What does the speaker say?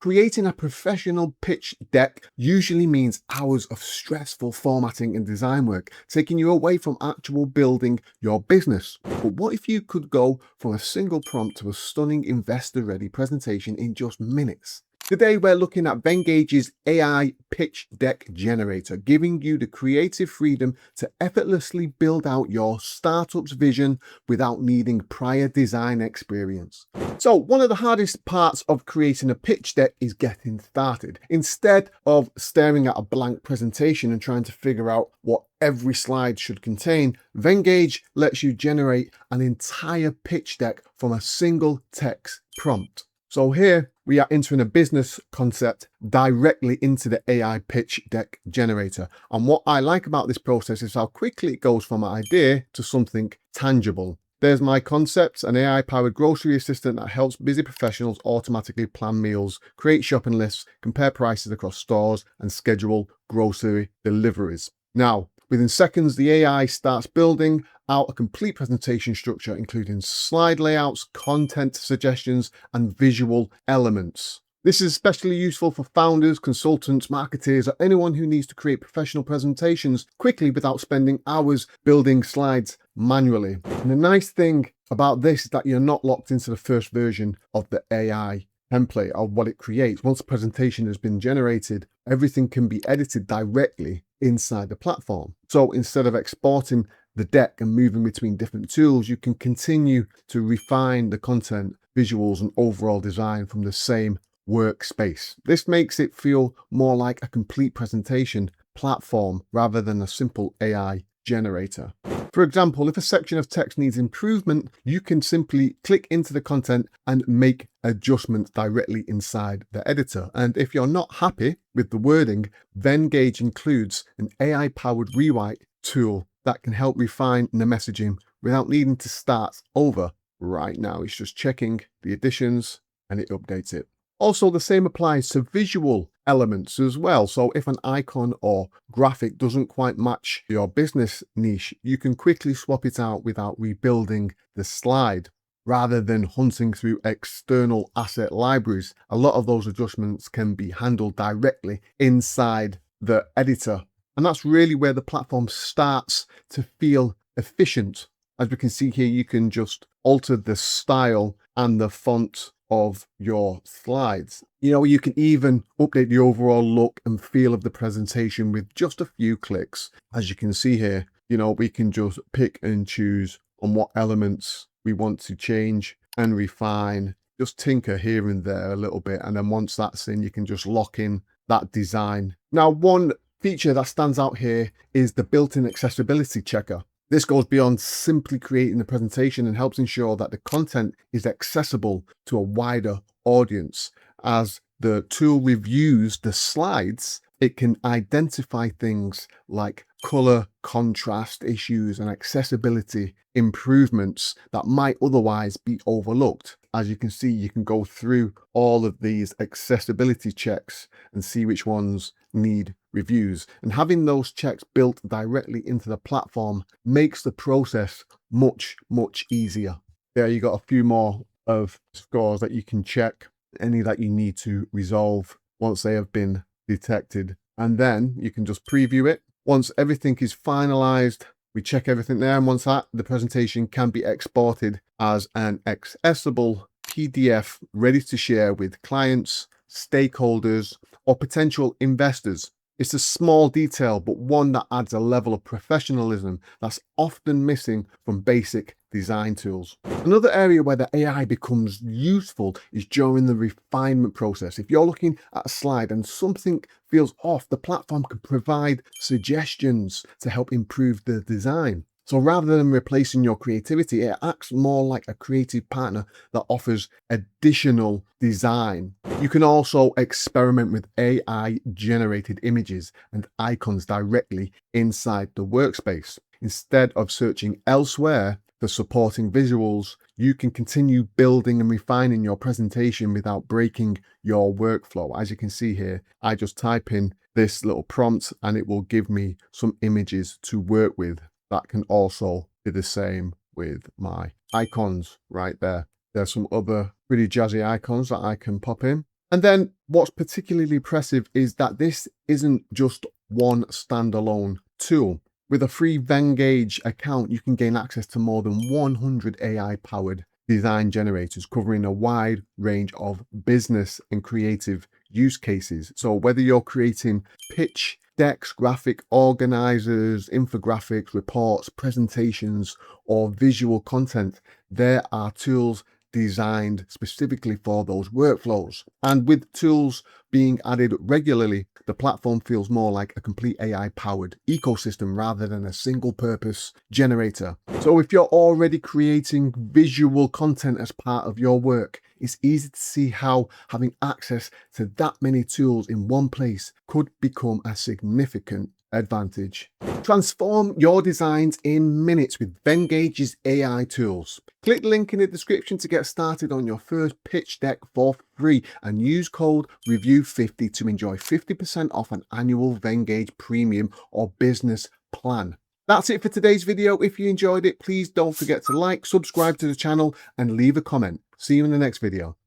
Creating a professional pitch deck usually means hours of stressful formatting and design work, taking you away from actual building your business. But what if you could go from a single prompt to a stunning investor-ready presentation in just minutes? Today, we're looking at Vengage's AI pitch deck generator, giving you the creative freedom to effortlessly build out your startup's vision without needing prior design experience. So one of the hardest parts of creating a pitch deck is getting started. Instead of staring at a blank presentation and trying to figure out what every slide should contain, Vengage lets you generate an entire pitch deck from a single text prompt. So here we are entering a business concept directly into the AI pitch deck generator. And what I like about this process is how quickly it goes from an idea to something tangible. There's my concept, an AI-powered grocery assistant that helps busy professionals automatically plan meals, create shopping lists, compare prices across stores, and schedule grocery deliveries. Now, within seconds, the AI starts building out a complete presentation structure, including slide layouts, content suggestions, and visual elements. This is especially useful for founders, consultants, marketers, or anyone who needs to create professional presentations quickly without spending hours building slides manually. And the nice thing about this is that you're not locked into the first version of the AI template of what it creates. Once the presentation has been generated, everything can be edited directly inside the platform. So instead of exporting the deck and moving between different tools, you can continue to refine the content, visuals, and overall design from the same workspace. This makes it feel more like a complete presentation platform rather than a simple AI generator. For example, if a section of text needs improvement, you can simply click into the content and make adjustments directly inside the editor. And if you're not happy with the wording, Vengage includes an AI-powered rewrite tool that can help refine the messaging without needing to start over right now. It's just checking the additions and it updates it. Also, the same applies to visual elements as well. So if an icon or graphic doesn't quite match your business niche, you can quickly swap it out without rebuilding the slide. Rather than hunting through external asset libraries, a lot of those adjustments can be handled directly inside the editor. And that's really where the platform starts to feel efficient. As we can see here, you can just alter the style and the font of your slides. You can even update the overall look and feel of the presentation with just a few clicks. As you can see here, we can just pick and choose on what elements we want to change and refine, just tinker here and there a little bit. And then once that's in, you can just lock in that design. Now, one feature that stands out here is the built-in accessibility checker. This goes beyond simply creating a presentation and helps ensure that the content is accessible to a wider audience. As the tool reviews the slides, it can identify things like color contrast issues and accessibility improvements that might otherwise be overlooked. As you can see, you can go through all of these accessibility checks and see which ones need reviews. And having those checks built directly into the platform makes the process much easier. There you got a few more of scores that you can check, any that you need to resolve once they have been detected. And then you can just preview it. Once everything is finalized, we check everything there. And once that, the presentation can be exported as an accessible PDF ready to share with clients, stakeholders, or potential investors. It's a small detail, but one that adds a level of professionalism that's often missing from basic design tools. Another area where the AI becomes useful is during the refinement process. If you're looking at a slide and something feels off, the platform can provide suggestions to help improve the design. So rather than replacing your creativity, it acts more like a creative partner that offers additional design. You can also experiment with AI-generated images and icons directly inside the workspace. Instead of searching elsewhere for supporting visuals, you can continue building and refining your presentation without breaking your workflow. As you can see here, I just type in this little prompt and it will give me some images to work with. That can also be the same with my icons right there. There's some other pretty jazzy icons that I can pop in. And then what's particularly impressive is that this isn't just one standalone tool. With a free Venngage account, you can gain access to more than 100 AI-powered design generators covering a wide range of business and creative use cases. So whether you're creating pitch decks, graphic organizers, infographics, reports, presentations, or visual content, there are tools designed specifically for those workflows. And with tools being added regularly, the platform feels more like a complete AI-powered ecosystem rather than a single-purpose generator. So if you're already creating visual content as part of your work, it's easy to see how having access to that many tools in one place could become a significant advantage. Transform your designs in minutes with Vengage's AI tools. Click the link in the description to get started on your first pitch deck for free and use code REVIEW50 to enjoy 50% off an annual Venngage premium or business plan. That's it for today's video. If you enjoyed it, please don't forget to like, subscribe to the channel and leave a comment. See you in the next video.